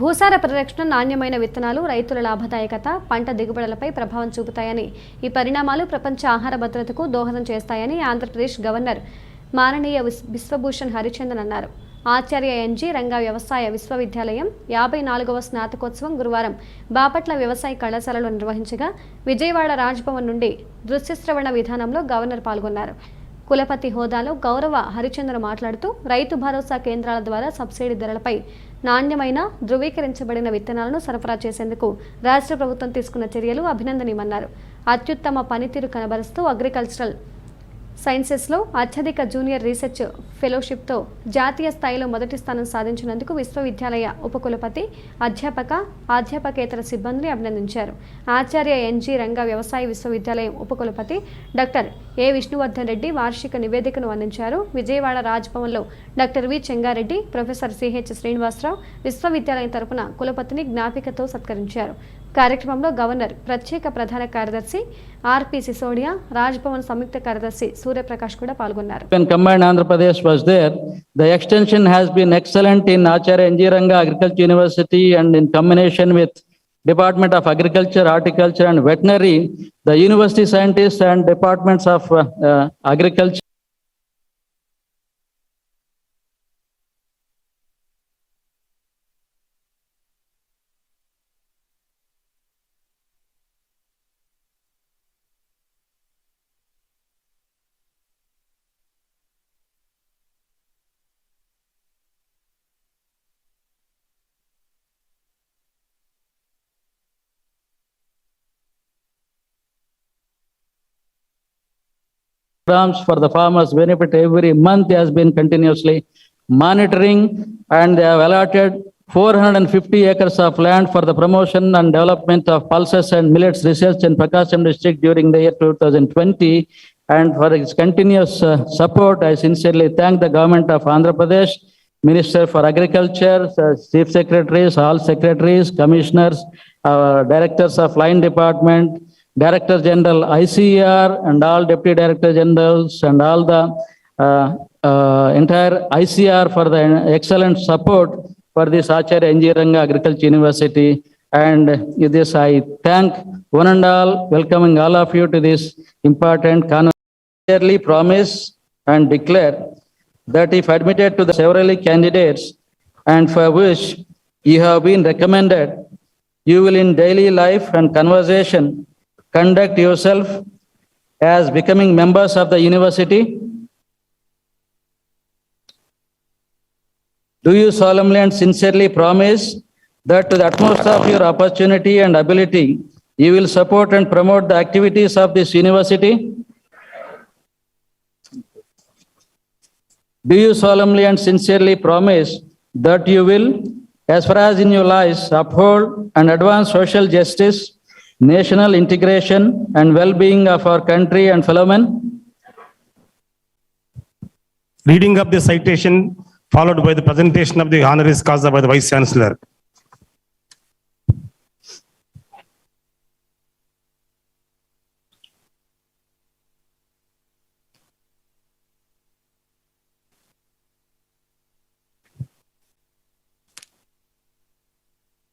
భూసార పరిరక్షణ, నాణ్యమైన విత్తనాలు రైతుల లాభదాయకత, పంట దిగుబడులపై ప్రభావం చూపుతాయని, ఈ పరిణామాలు ప్రపంచ ఆహార భద్రతకు దోహదం చేస్తాయని ఆంధ్రప్రదేశ్ గవర్నర్ మాననీయ బిశ్వభూషణ్ హరిచందన్ అన్నారు. ఆచార్య ఎన్జీ రంగా వ్యవసాయ విశ్వవిద్యాలయం 54వ స్నాతకోత్సవం గురువారం బాపట్ల వ్యవసాయ కళాశాలలో నిర్వహించగా విజయవాడ రాజ్భవన్ నుండి దృశ్యశ్రవణ విధానంలో గవర్నర్ పాల్గొన్నారు. కులపతి హోదాలో గౌరవ హరిచంద్ర మాట్లాడుతూ రైతు భరోసా కేంద్రాల ద్వారా సబ్సిడీ ధరలపై నాణ్యమైన ధృవీకరించబడిన విత్తనాలను సరఫరా చేసేందుకు రాష్ట్ర ప్రభుత్వం తీసుకున్న చర్యలు అభినందనీయమన్నారు. అత్యుత్తమ పనితీరు కనబరుస్తూ అగ్రికల్చరల్ సైన్సెస్లో అత్యధిక జూనియర్ రీసెర్చ్ ఫెలోషిప్తో జాతీయ స్థాయిలో మొదటి స్థానం సాధించినందుకు విశ్వవిద్యాలయ ఉపకులపతి, అధ్యాపకేతర సిబ్బందిని అభినందించారు. ఆచార్య ఎన్జీ రంగా వ్యవసాయ విశ్వవిద్యాలయం ఉపకులపతి డాక్టర్ ఏ విష్ణువర్ధన్ రెడ్డి వార్షిక నివేదికను అందించారు. విజయవాడ రాజ్భవన్లో doctor V Chengareddy, professor CH Srinivasarao విశ్వవిద్యాలయం తరపున కులపతిని జ్ఞాపికతో సత్కరించారు. కార్యక్రమంలో గవర్నర్ ప్రత్యేక ప్రధాన కార్యదర్శి ఆర్పి సిసోడియా, రాజ్భవన్ సంయుక్త కార్యదర్శి సూర్యప్రకాష్ కూడా పాల్గొన్నారు. When combined Andhra Pradesh was there, the extension has been excellent in Acharya N.G. Ranga Agriculture University, and in combination with Department of Agriculture, Horticulture and Veterinary, the university scientists and departments of agriculture programs for the farmers' benefit every month has been continuously monitoring, and they have allotted 450 acres of land for the promotion and development of pulses and millets research in Prakasam district during the year 2020. And for its continuous support, I sincerely thank the government of Andhra Pradesh, Minister for Agriculture, Chief Secretaries, all secretaries, commissioners, directors of LINE department, Director General ICR, and all Deputy Director Generals, and all the entire ICR for the excellent support for this Acharya N.G. Ranga Agriculture University. And with this, I thank one and all, welcoming all of you to this important conference. I clearly promise and declare that if admitted to the several candidates and for which you have been recommended, you will in daily life and conversation conduct yourself as becoming members of the university. Do you solemnly and sincerely promise that to the utmost of your opportunity and ability, you will support and promote the activities of this university? Do you solemnly and sincerely promise that you will, as far as in your lives, uphold and advance social justice, national integration and well-being of our country and fellow men? Reading of the citation followed by the presentation of the honoris causa by the Vice Chancellor.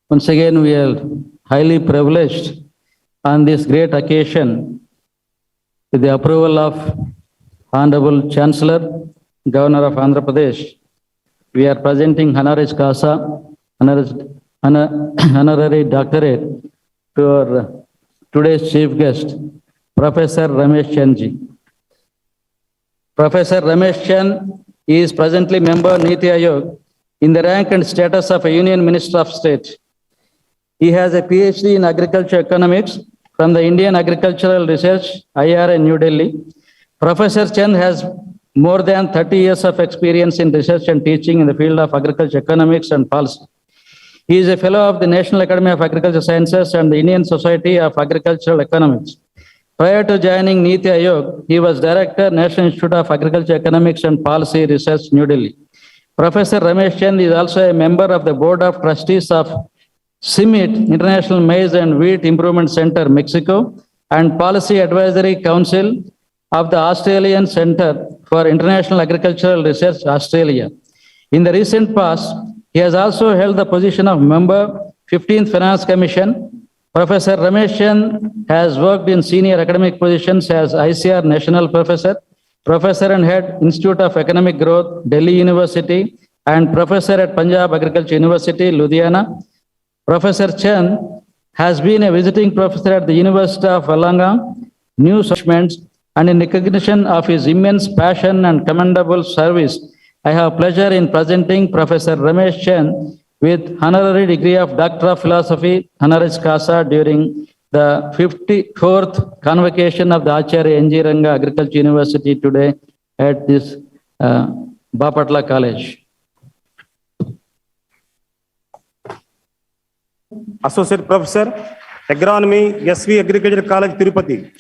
Once again, we are highly privileged on this great occasion with the approval of Honorable Chancellor, Governor of Andhra Pradesh. We are presenting honoris causa, honorary doctorate to our today's chief guest, Professor Ramesh Chandji. Professor Ramesh Chand is presently member Niti Aayog in the rank and status of a Union Minister of State. He has a PhD in agriculture economics from the Indian Agricultural Research, IRA, New Delhi. Professor Chand has more than 30 years of experience in research and teaching in the field of agriculture economics and policy. He is a fellow of the National Academy of Agricultural Sciences and the Indian Society of Agricultural Economics. Prior to joining Niti Aayog, he was Director, National Institute of Agriculture Economics and Policy Research, New Delhi. Professor Ramesh Chand is also a member of the Board of Trustees of CIMIT, International Maize and Wheat Improvement Center, Mexico, and Policy Advisory Council of the Australian Center for International Agricultural Research, Australia. In the recent past, He has also held the position of member, 15th Finance Commission. Professor Ramesh Chand has worked in senior academic positions as ICR National Professor, Professor and Head, Institute of Economic Growth, Delhi University, and Professor at Punjab Agriculture University, Ludhiana. Professor Chand has been a visiting professor at the University of Wollongong, New South Wales, and in recognition of his immense passion and commendable service, I have pleasure in presenting Professor Ramesh Chand with honorary degree of Doctor of Philosophy, honoris causa, during the 54th convocation of the Acharya N.G. Ranga Agriculture University today at this Bapatla College. Associate Professor, Agronomy, SV Agriculture College, Tirupati.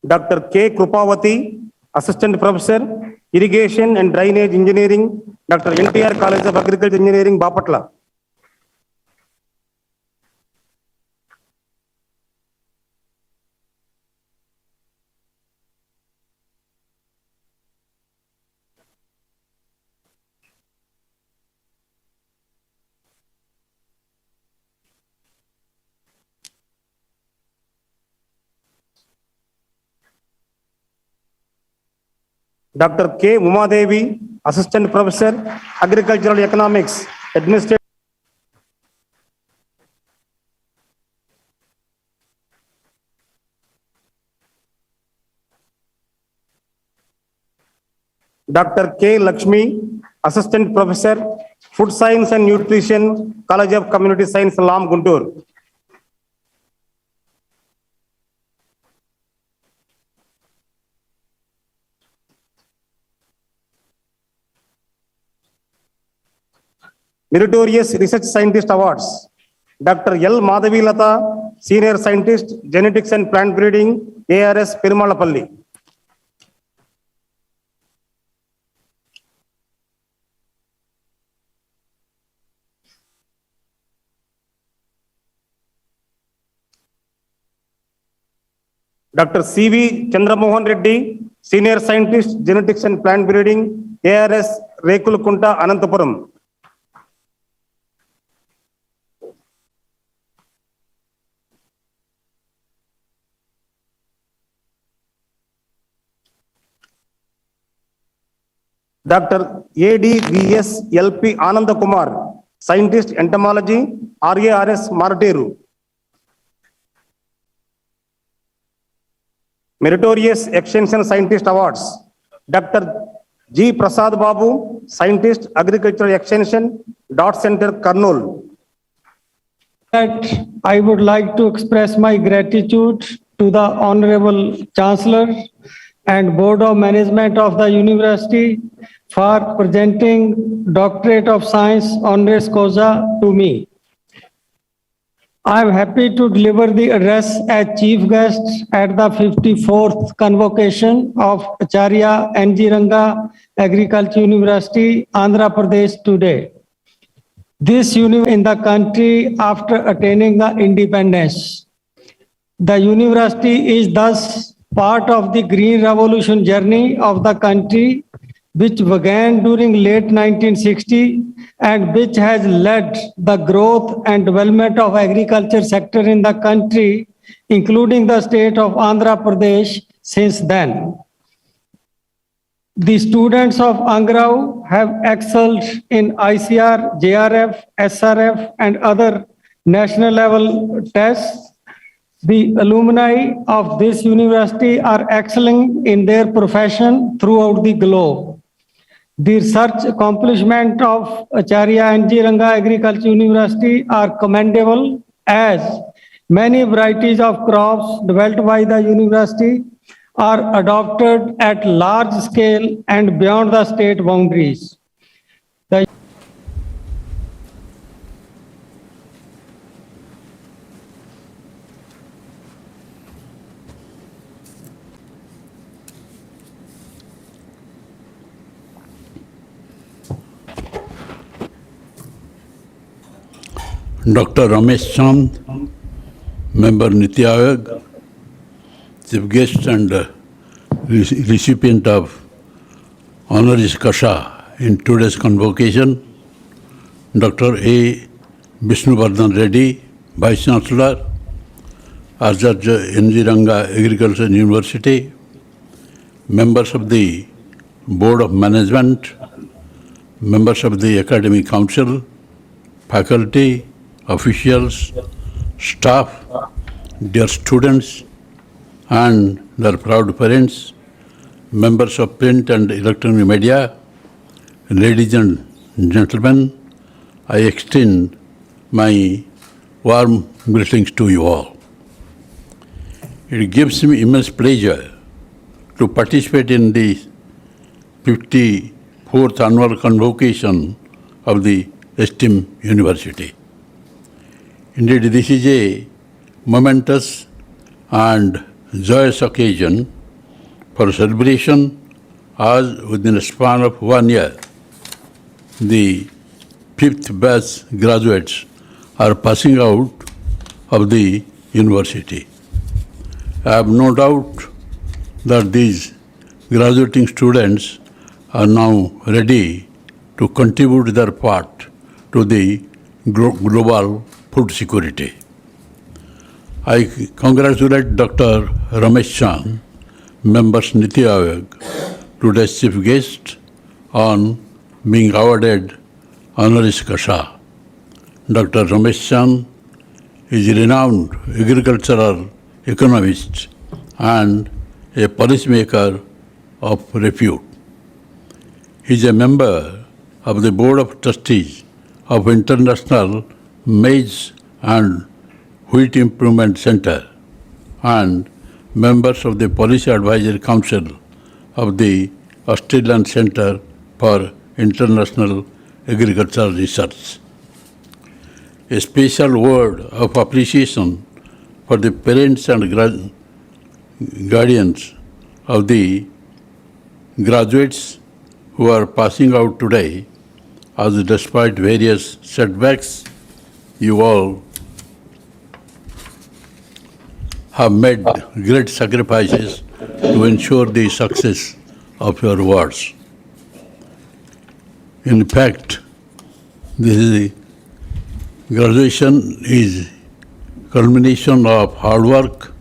Dr. K. Krupavati, Assistant Professor, Irrigation and Drainage Engineering, Dr. NTR College of Agriculture Engineering, Bapatla. Dr. K. Umadevi, Assistant Professor, Agricultural Economics, Administrative. Dr. K. Lakshmi, Assistant Professor, Food Science and Nutrition, College of Community Science, Lam, Guntur. Meritorious Research Scientist Awards. Dr. L. Madhavi Lata, Senior Scientist, Genetics and Plant Breeding, ARS, Perumalapalli. Dr. C.V. Chandramohan Reddy, Senior Scientist, Genetics and Plant Breeding, ARS, Rekulukunta, Anantapuram. Dr. A.D.V.S. L.P. Ananda Kumar, Scientist, Entomology, RARS, Marteru. Meritorious Extension Scientist Awards. Dr. G. Prasad Babu, Scientist, Agricultural Extension, Dot Center, Kurnool. That I would like to express my gratitude to the Honorable Chancellor and Board of Management of the University for presenting Doctorate of Science honoris causa to me. I am happy to deliver the address as chief guest at the 54th convocation of Acharya N.G. Ranga Agriculture University, Andhra Pradesh today. This university in the country after attaining the independence. The university is thus part of the Green Revolution journey of the country, which began during late 1960 and which has led the growth and development of agriculture sector in the country, including the state of Andhra Pradesh since then. The students of Angrao have excelled in ICR, JRF, SRF, and other national level tests. The alumni of this university are excelling in their profession throughout the globe. The research accomplishment of Acharya N.G. Ranga Agriculture University are commendable, as many varieties of crops developed by the university are adopted at large scale and beyond the state boundaries. Dr. Ramesh Chand, Member Niti Aayog, Chief Guest and recipient of honoris causa in today's convocation, Dr. A. Vishnuvardhan Reddy, Vice Chancellor, Acharya N.G. Ranga Agricultural University, members of the Board of Management, members of the Academic Council, faculty, officials, staff, dear students, and their proud parents, members of print and electronic media, ladies and gentlemen, I extend my warm greetings to you all. It gives me immense pleasure to participate in the 54th annual convocation of the esteemed university. Indeed, this is a momentous and joyous occasion for celebration, as within a span of 1 year, the 5th batch graduates are passing out of the university. I have no doubt that these graduating students are now ready to contribute their part to the global food security. I congratulate Dr. Ramesh Chand, members Niti Aayog, today's chief guest, on being awarded honoris causa. Dr. Ramesh Chand is a renowned agricultural economist and a policymaker of repute. He is a member of the Board of Trustees of International Maize and Wheat Improvement Center and members of the Policy Advisory Council of the Australian Center for International Agricultural Research. A special word of appreciation for the parents and guardians of the graduates who are passing out today, as despite various setbacks, you all have made great sacrifices to ensure the success of your words. In fact, graduation is culmination of hard work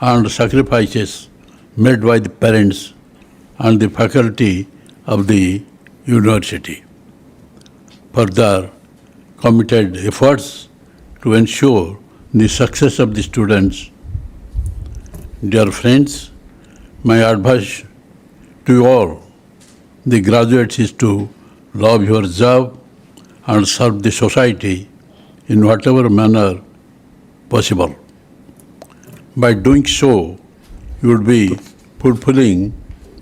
and sacrifices made by the parents and the faculty of the university. Further, committed efforts to ensure the success of the students. Dear friends, my advice to you all, the graduates, is to love your job and serve the society in whatever manner possible. By doing so, you would be fulfilling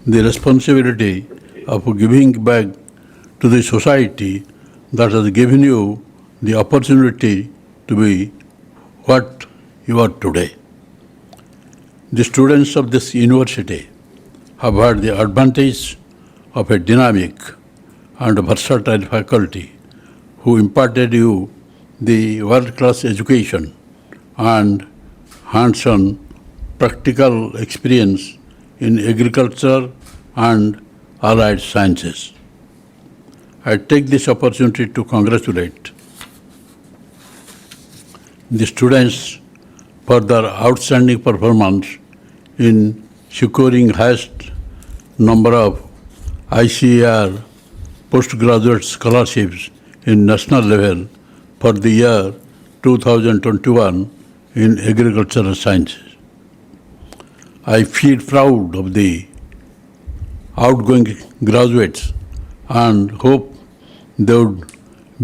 the responsibility of giving back to the society that has given you the opportunity to be what you are today. The students of this university have had the advantage of a dynamic and versatile faculty who imparted you the world-class education and hands-on practical experience in agriculture and allied sciences. I take this opportunity to congratulate the students for their outstanding performance in securing highest number of ICAR postgraduate scholarships in national level for the year 2021 in agricultural sciences. I feel proud of the outgoing graduates and hope they would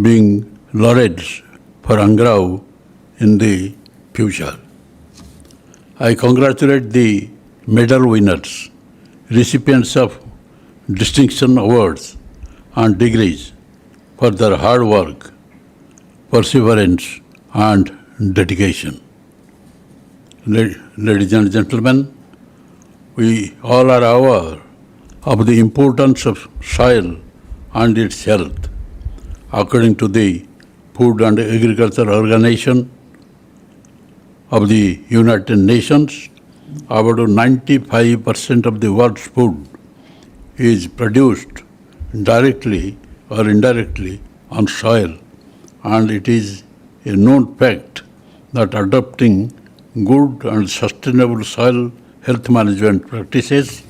be laureates for Angrao in the future. I congratulate the medal winners, recipients of distinction awards and degrees for their hard work, perseverance, and dedication. Ladies and gentlemen, we all are aware of the importance of soil and its health. According to the Food and Agriculture Organization of the United Nations, about 95% of the world's food is produced directly or indirectly on soil, and it is a known fact that adopting good and sustainable soil health management practices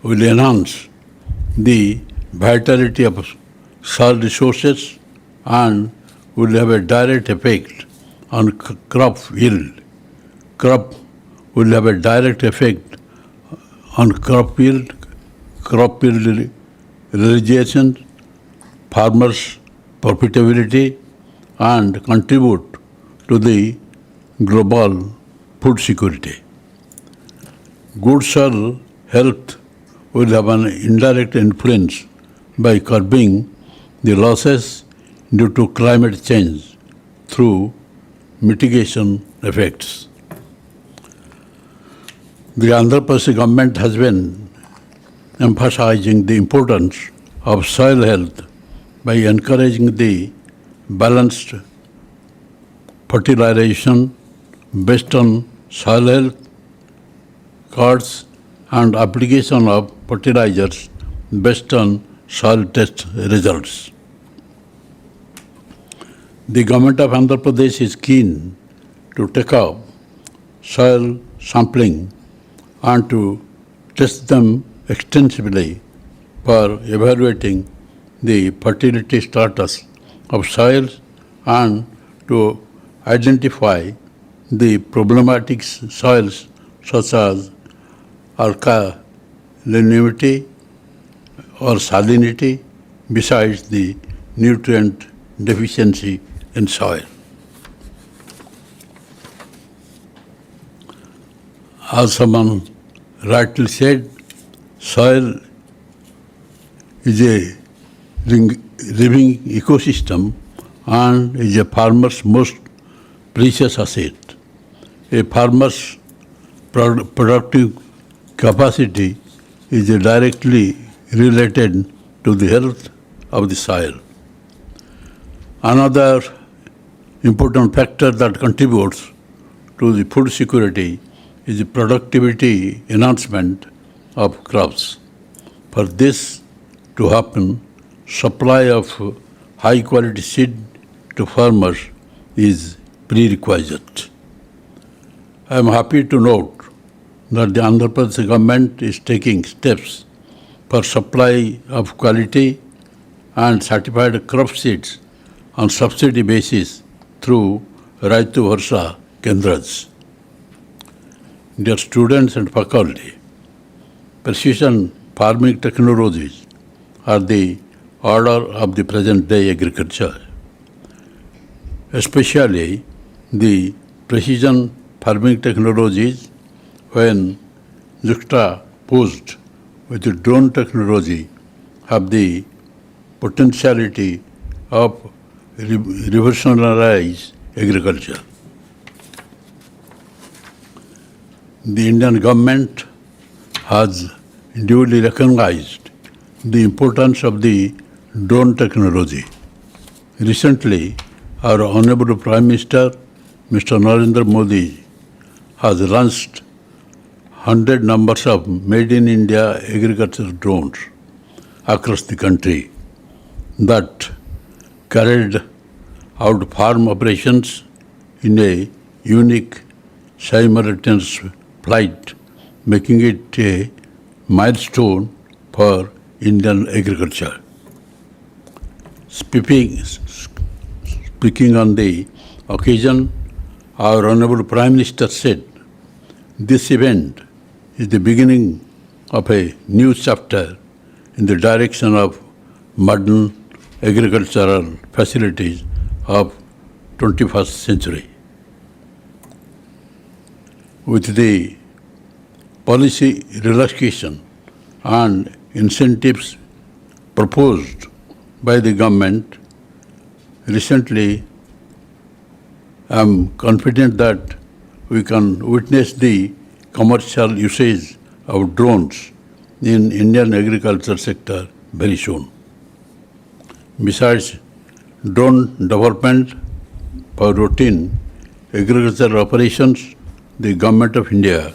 will enhance the vitality of soil resources and will have a direct effect on crop yield. Crop will have a direct effect on crop yield realization, farmers' profitability, and contribute to the global food security. Good soil health will have an indirect influence by curbing the losses due to climate change through mitigation effects. The Andhra Pradesh government has been emphasizing the importance of soil health by encouraging the balanced fertilization based on soil health cards and application of fertilizers based on soil test results. The government of Andhra Pradesh is keen to take up soil sampling and to test them extensively for evaluating the fertility status of soils and to identify the problematic soils such as alkalinity or salinity, besides the nutrient deficiency in soil. As someone rightly said, soil is a living ecosystem and is a farmer's most precious asset. A farmer's productive capacity is directly related to the health of the soil. Another important factor that contributes to the food security is the productivity enhancement of crops. For this to happen, supply of high quality seed to farmers is prerequisite. I am happy to note that the Andhra Pradesh government is taking steps for supply of quality and certified crop seeds on subsidy basis through Raitu Bharsa Kendras. Dear students and faculty, precision farming technologies are the order of the present day agriculture. Especially the precision farming technologies, when juxtaposed with the drone technology, have the potentiality of revolutionize agriculture. The Indian government has duly recognized the importance of the drone technology. Recently, our Honorable Prime Minister, Mr. Narendra Modi, has launched 100 numbers of Made in India agricultural drones across the country that carried out farm operations in a unique simultaneous flight, making it a milestone for Indian agriculture. Speaking on the occasion, our Honorable Prime Minister said, "This event is the beginning of a new chapter in the direction of modern agricultural facilities of 21st century." With the policy relaxation and incentives proposed by the government recently, I am confident that we can witness the commercial usage of drones in Indian agriculture sector very soon. Besides drone development for routine agricultural operations, the Government of India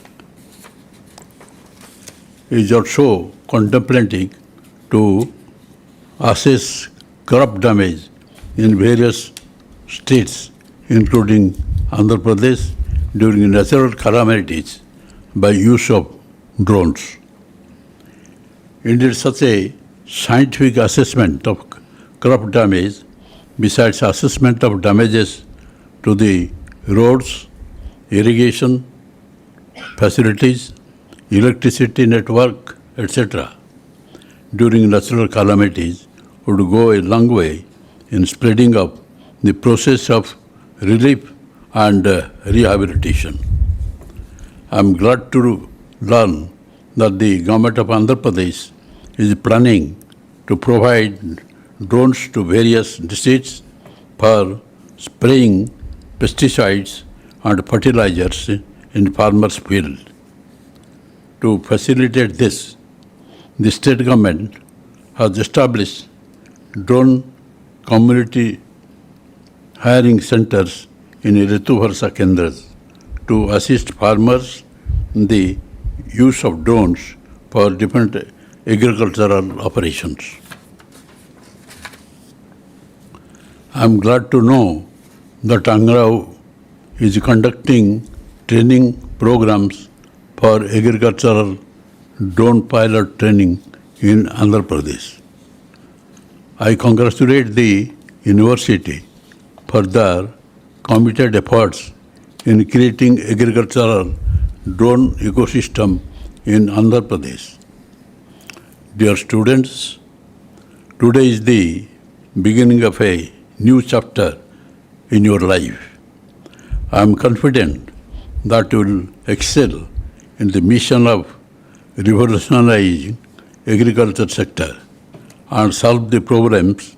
is also contemplating to assess crop damage in various states, including Andhra Pradesh, during natural calamities by use of drones. Indeed, such a scientific assessment of crop damage, besides assessment of damages to the roads, irrigation facilities, electricity network, etc., during natural calamities, would go a long way in speeding up the process of relief and rehabilitation. I am glad to learn that the government of Andhra Pradesh is planning to provide drones to various districts for spraying pesticides and fertilizers in farmers' field. To facilitate this, the state government has established drone community hiring centers in Ritu Bharsa Kendras to assist farmers in the use of drones for different agricultural operations. I am glad to know that Angrao is conducting training programs for agricultural drone pilot training in Andhra Pradesh. I congratulate the university for their committed efforts in creating agricultural drone ecosystem in Andhra Pradesh. Dear students, today is the beginning of a new chapter in your life. I am confident that you will excel in the mission of revolutionizing agriculture sector and solve the problems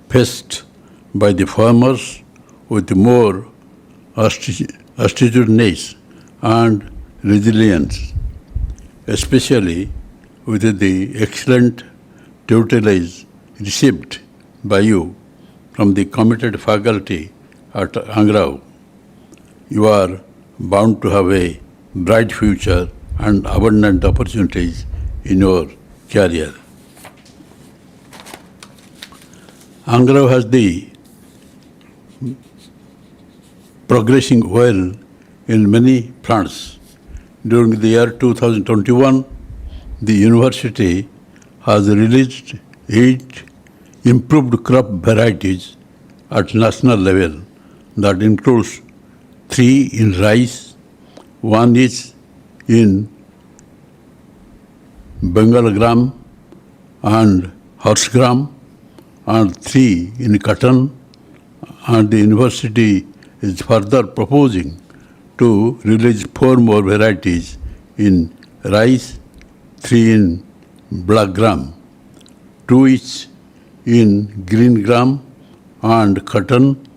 faced by the farmers with more assiduousness and resilience, especially with the excellent tutelage received by you from the committed faculty at Angrao. You are bound to have a bright future and abundant opportunities in your career. Angrao has the progressing well in many fronts. During the year 2021, the university has released 8 improved crop varieties at national level that includes 3 in rice, 1 is in Bengal gram and horse gram, and 3 in cotton, and the university is further proposing to release 4 more varieties in rice, 3 in black gram, 2 each in green gram and cotton,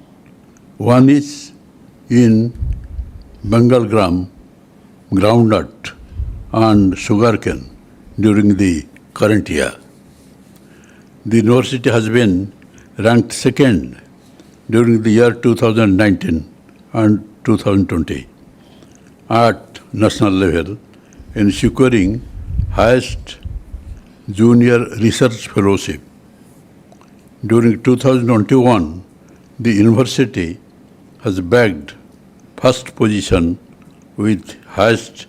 1 is in Bengal gram, groundnut and sugarcane during the current year. The university has been ranked second during the year 2019 and 2020 at national level in securing highest junior research fellowship. During 2021, the university has bagged first position with highest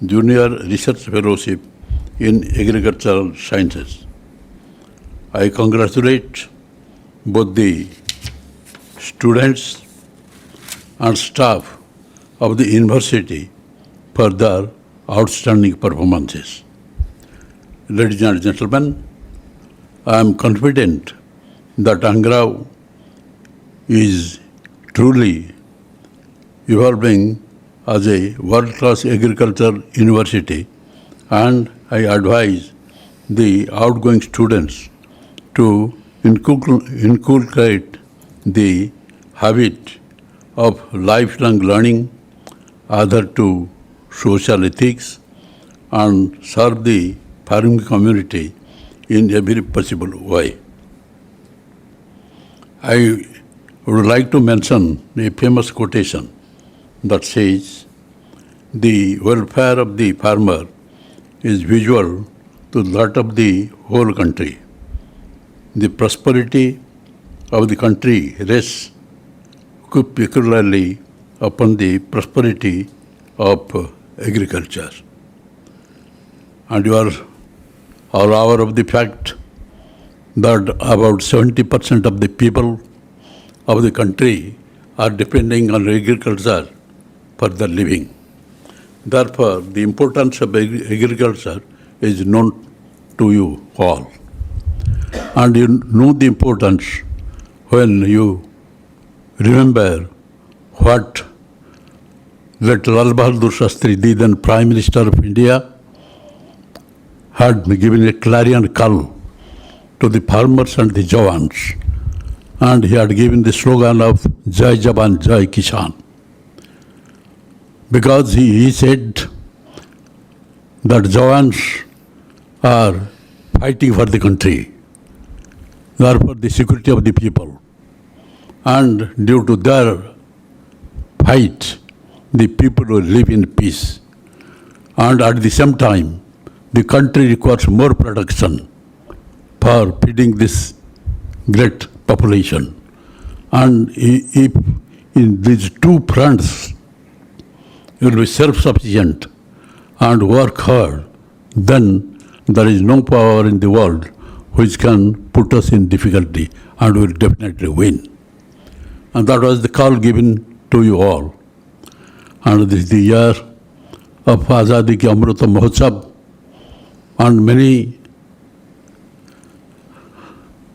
junior research fellowship in agricultural sciences. I congratulate both the students and staff of the university for their outstanding performances. Ladies and gentlemen, I am confident that Angrao is truly evolving as a world-class agriculture university, and I advise the outgoing students to inculcate the habit of lifelong learning, adhere to social ethics, and serve the farming community in every possible way. I would like to mention a famous quotation that says, "The welfare of the farmer is visual to that of the whole country. The prosperity of the country rests peculiarly upon the prosperity of agriculture." And you are all aware of the fact that about 70% of the people of the country are depending on agriculture for their living. Therefore, the importance of agriculture is known to you all. And you know the importance when you remember what that Lal Bahadur Shastri, the then Prime Minister of India, had given a clarion call to the farmers and the Jawans. And he had given the slogan of Jai Jawan, Jai Kisan. Because he said that Jawans are fighting for the country, they are for the security of the people. And due to their fight, the people will live in peace. And at the same time, the country requires more production for feeding this great population. And if in these two fronts you will be self-sufficient and work hard, then there is no power in the world which can put us in difficulty, and we will definitely win. And that was the call given to you all. And this is the year of Azadi Ki Amrita Mahotsav, and many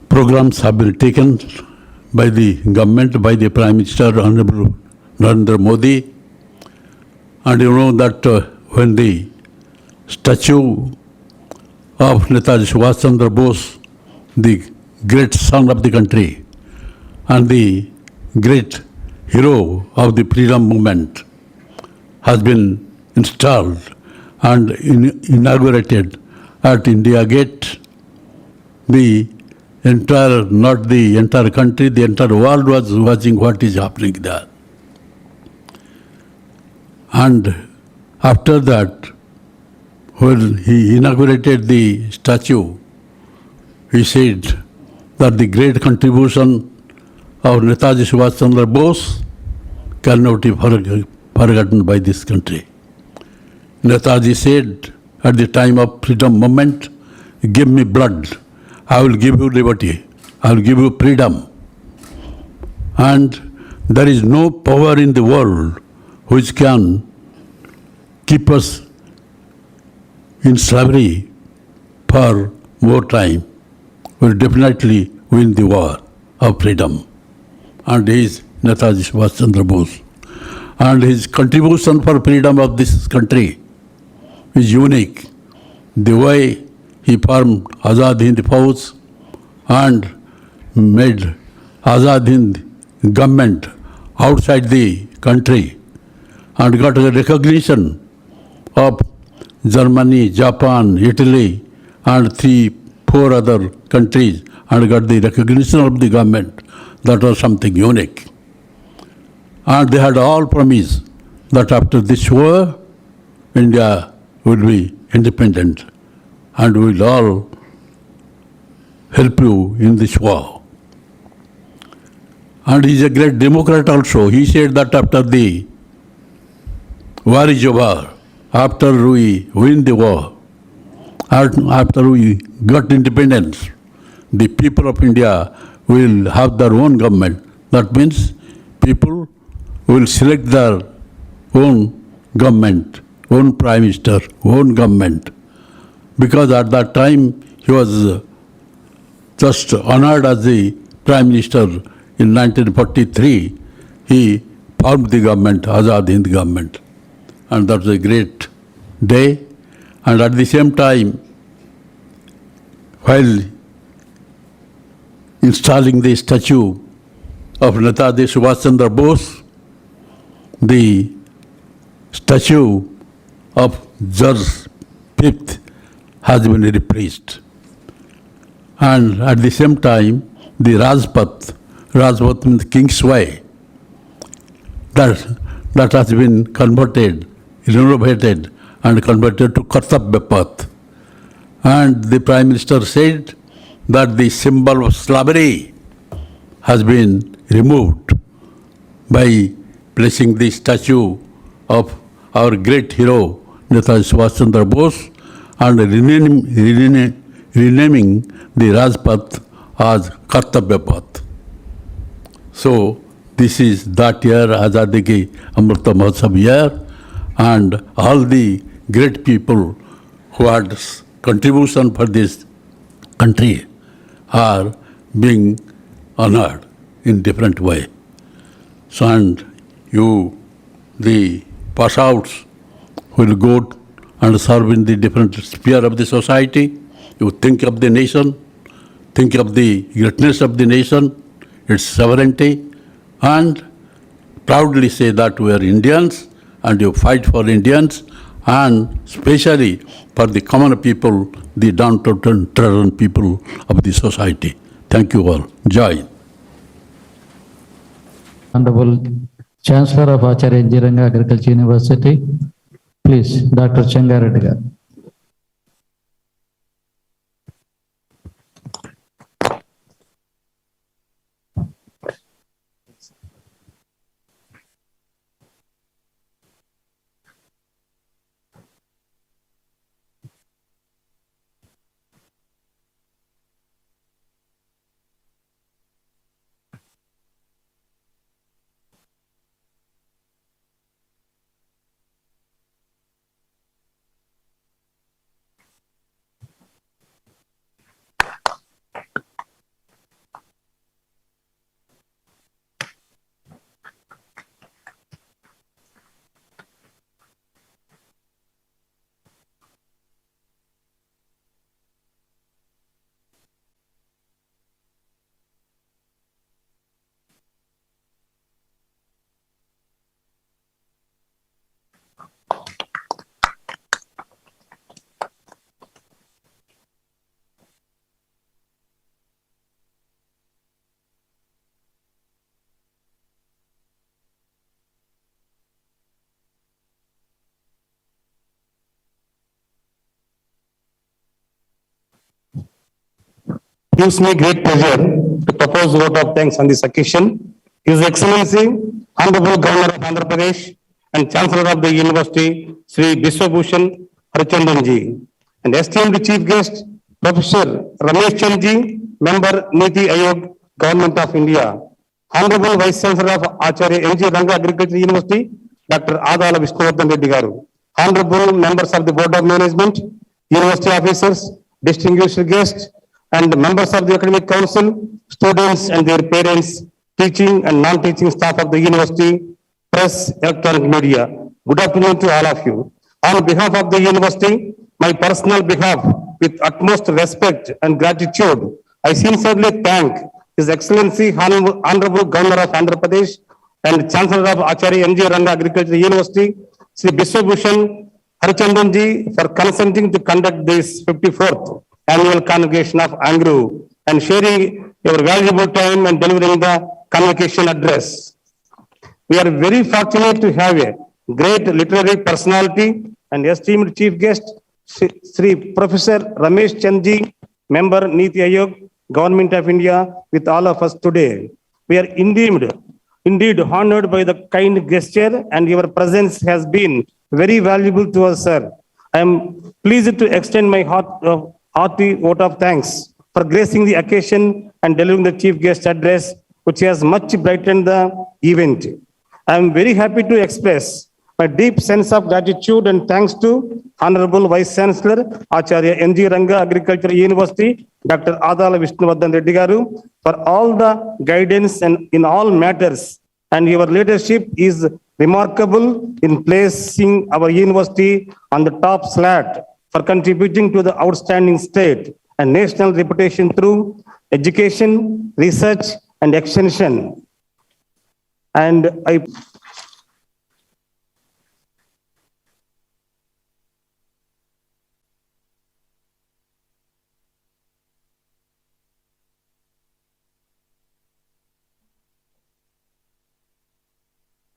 programs have been taken by the government, by the Prime Minister, Honorable Narendra Modi. And you know that when the statue of Netaji Subhash Chandra Bose, the great son of the country and the great hero of the freedom movement, has been installed and inaugurated at India Gate, the entire, not the entire country, the entire world was watching what is happening there. And after that, when he inaugurated the statue, he said that the great contribution of Netaji Subhash Chandra Bose cannot be forgotten by this country. Netaji said at the time of freedom movement, "Give me blood, I will give you liberty, I will give you freedom." And there is no power in the world which can keep us in slavery for more time. We will definitely win the war of freedom. And he is Netaji Subhash Chandra Bose. And his contribution for freedom of this country is unique. The way he formed Azad Hind Fauj and made Azad Hind government outside the country and got a recognition of Germany, Japan, Italy and 3-4 other countries, and got the recognition of the government. That was something unique. And they had all promised that after this war, India will be independent and we will all help you in this war. And he is a great democrat also. He said that after the war is over, after we win the war, after we got independence, the people of India will have their own government. That means people will select their own government, own prime minister, own government. Because at that time he was just honored as the prime minister in 1943. He formed the government, Azad Hind government. And that was a great day. And at the same time, while installing the statue of Netaji Subhash Chandra Bose, the statue of George V has been replaced. And at the same time, the Rajpath Rajpath means King's Way. That has been converted, renovated and converted to Kartavya Path. And the Prime Minister said that the symbol of slavery has been removed by placing the statue of our great hero, Netaji Subhash Chandra Bose, and renaming the Rajpath as Kartavya Path. So, this is that year, Azadi Ki Amrita Mahotsav year, and all the great people who had contribution for this country are being honored in different way. So, and you, the pass outs, will go and serve in the different sphere of the society. You think of the nation, think of the greatness of the nation, its sovereignty, and proudly say that we are Indians, and you fight for Indians, and especially for the common people, the downtrodden people of the society. Thank you all. Jai. Honorable Chancellor of Acharya N.G. Ranga Agriculture University, please, Dr. Changareddy garu. Gives me great pleasure to propose a vote of thanks on this occasion. His Excellency, Honorable Governor of Andhra Pradesh and Chancellor of the University, Sri Biswabhushan Harichandranji, and esteemed Chief Guest, Professor Ramesh Chandji, Member Niti Ayog, Government of India, Honorable Vice Chancellor of Acharya N.G. Ranga Agriculture University, Dr. Adala Vishnuvardhan Reddy garu, Honorable Members of the Board of Management, University Officers, distinguished guests, and members of the Academic Council, students and their parents, teaching and non-teaching staff of the university, press, electronic media. Good afternoon to all of you. On behalf of the university, my personal behalf, with utmost respect and gratitude, I sincerely thank His Excellency Honorable Governor of Andhra Pradesh and Chancellor of Acharya N.G. Ranga Agriculture University, Sri Biswabhushan Harichandranji, for consenting to conduct this 54th annual convocation of ANGRU and sharing your valuable time and delivering the convocation address. We are very fortunate to have a great literary personality and esteemed chief guest, Sri Professor Ramesh Chandji, Member Niti Ayog, Government of India, with all of us today. We are indeed honored by the kind gesture, and your presence has been very valuable to us, sir. I am pleased to extend my hearty vote of thanks for gracing the occasion and delivering the chief guest address, which has much brightened the event. I am very happy to express my deep sense of gratitude and thanks to Honorable Vice Chancellor, Acharya N.G. Ranga Agriculture University, Dr. Adala Vishnuvardhan Reddy garu, for all the guidance and in all matters. And your leadership is remarkable in placing our university on the top slot for contributing to the outstanding state and national reputation through education, research, and extension. And I